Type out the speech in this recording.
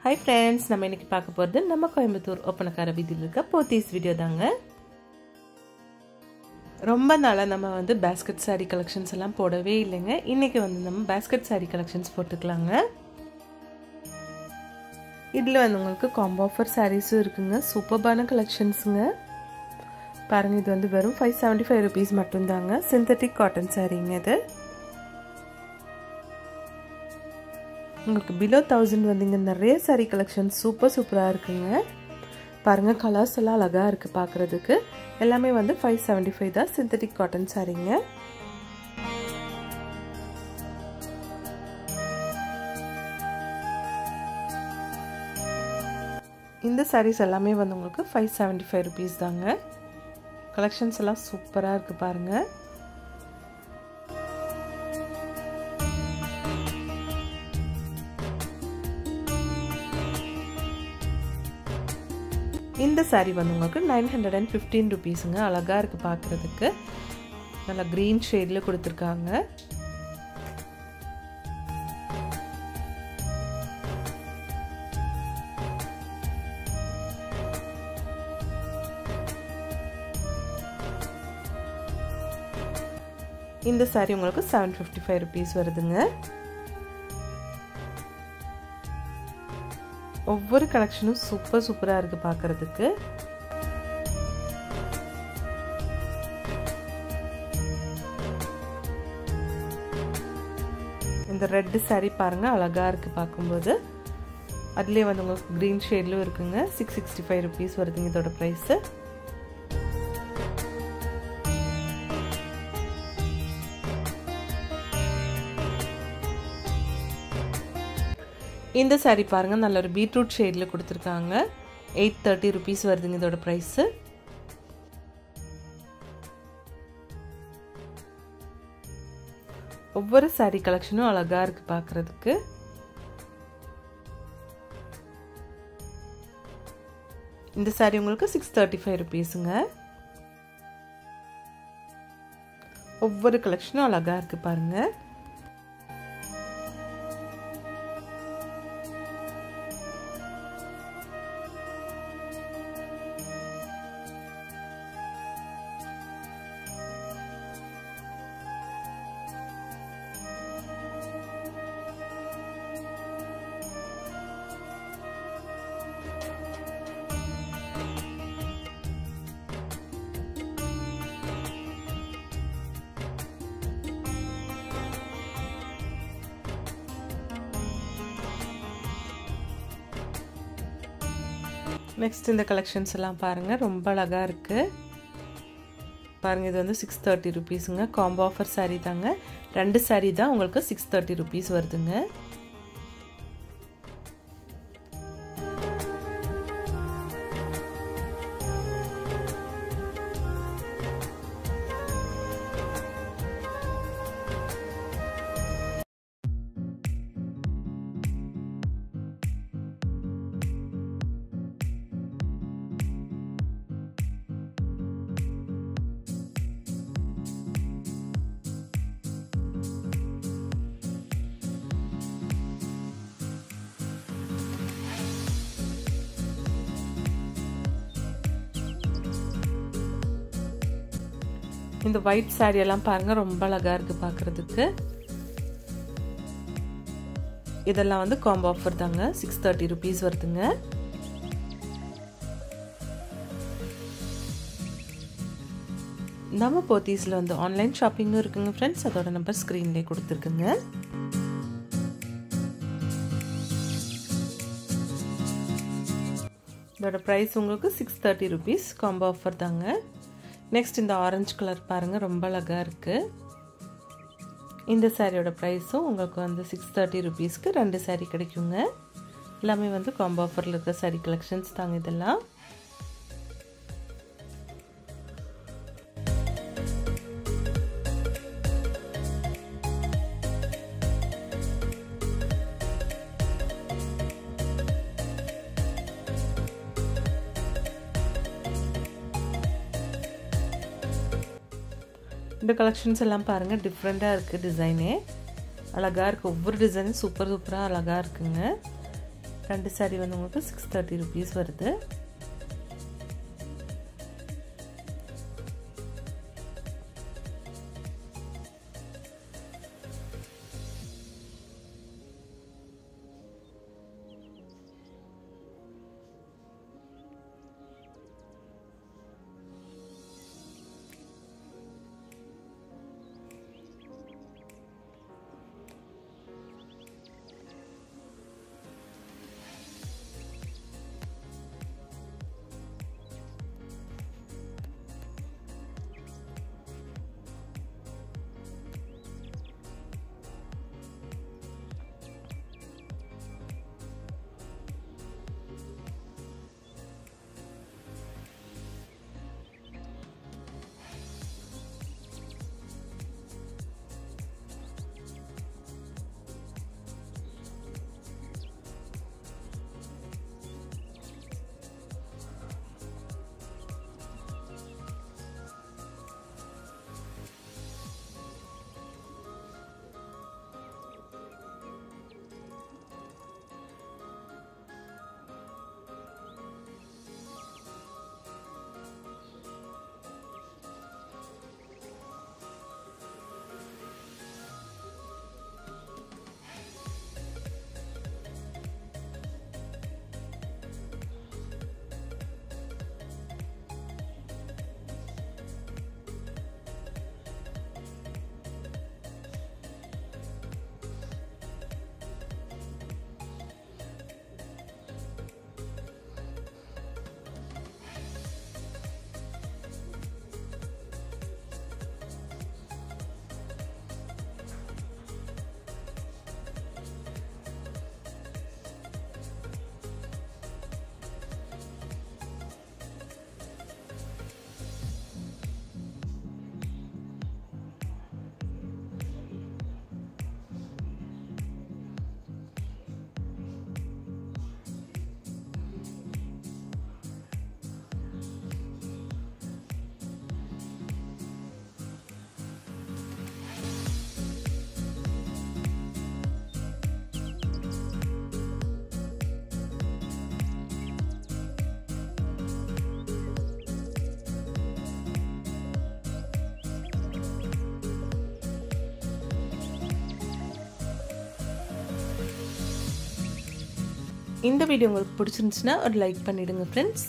Hi friends, நம்ம இன்னைக்கு பார்க்க போறது நம்ம கோயம்புத்தூர் ஒப்பனக்கார வீதியில் இருக்க போத்தீஸ் வீடியோ தாங்க. ரொம்ப நாளா நம்ம வந்து basket saree collections எல்லாம் போடவே இல்லைங்க. இன்னைக்கு வந்து நம்ம basket saree collections போட்டுக்கலாங்க. இதுல வந்து உங்களுக்கு combo offer sarees இருக்குங்க. சூப்பர்பான collectionsங்க. பாருங்க இது வந்து வெறும் 575 rupees மட்டும் தாங்க. synthetic cotton sareeங்க இது. உங்களுக்கு below 1000 வந்தீங்க நிறைய saree collections சூப்பரா இருக்குங்க. பாருங்க கலர்ஸ் எல்லாம் அழகா இருக்கு பார்க்கிறதுக்கு. எல்லாமே வந்து 575 தான் synthetic cotton sareeங்க. இந்த sarees எல்லாமே வந்து உங்களுக்கு 575 rupees தாங்க. collections எல்லாம் சூப்பரா இருக்கு பாருங்க. இந்த saree வந்து உங்களுக்கு 915 rupeesங்க. அழகா இருக்கு பார்க்கிறதுக்கு. நல்ல green shadeல கொடுத்திருக்காங்க. இந்த saree உங்களுக்கு 755 rupees வருதுங்க. ஒவ்வொரு கலெக்ஷனும் சூப்பரா இருக்கு பார்க்கிறதுக்கு. இந்த ரெட் saree பாருங்க அழகா இருக்கு பாக்கும்போது. அதுலயே வந்து உங்களுக்கு green shadeல இருக்குங்க. 665 rupees வருதுங்க இதோட பிரைஸ். இந்த saree பாருங்க நல்ல ஒரு பீட்ரூட் ஷேட்ல கொடுத்திருக்காங்க. 830 rupees வருதுங்க இதோட பிரைஸ். ஒவ்வொரு saree கலெக்ஷனும் அழகா இருக்கு பார்க்கிறதுக்கு. இந்த saree உங்களுக்கு 635 rupeesங்க. ஒவ்வொரு கலெக்ஷனும் அழகா இருக்கு பாருங்க. நெக்ஸ்ட் இந்த கலெக்ஷன்ஸ் எல்லாம் பாருங்க ரொம்ப அழகா இருக்கு. பாருங்க இது வந்து 630 rupeesங்க. காம்போ ஆஃபர் saree தாங்க. ரெண்டு saree தான் உங்களுக்கு 630 rupees வருதுங்க. இந்த white saree எல்லாம் பாருங்க ரொம்ப அழகா இருக்கு பார்க்கிறதுக்கு. இதெல்லாம் வந்து காம்போ ஆஃபர் தாங்க. 630 rupees வருதுங்க. நம்ம போத்தீஸ்ல வந்து ஆன்லைன் ஷாப்பிங்கும் இருக்குங்க ஃப்ரெண்ட்ஸ். அதோட நம்பர் ஸ்கிரீன்லயே கொடுத்துருக்குங்க. இதோட பிரைஸ் உங்களுக்கு 630 rupees காம்போ ஆஃபர் தாங்க. நெக்ஸ்ட் இந்த ஆரஞ்சு கலர் பாருங்க ரொம்ப அழகா இருக்கு. இந்த சாரியோட பிரைஸும் உங்களுக்கு வந்து 630 rupeesக்கு ரெண்டு saree கிடைக்குங்க. எல்லாமே வந்து காம்போ ஆஃபர்ல இருக்க saree கலெக்ஷன்ஸ் தாங்க இதெல்லாம். இந்த கலெக்ஷன்ஸ் எல்லாம் பாருங்க டிஃபரெண்டா இருக்கு டிசைனே. அழகா இருக்கு. ஒவ்வொரு டிசைனும் சூப்பரா அழகா இருக்குங்க. ரெண்டு saree வந்து உங்களுக்கு 630 rupees வருது. இந்த வீடியோ உங்களுக்கு பிடிச்சிருந்துச்சுனா ஒரு லைக் பண்ணிடுங்க फ्रेंड्स.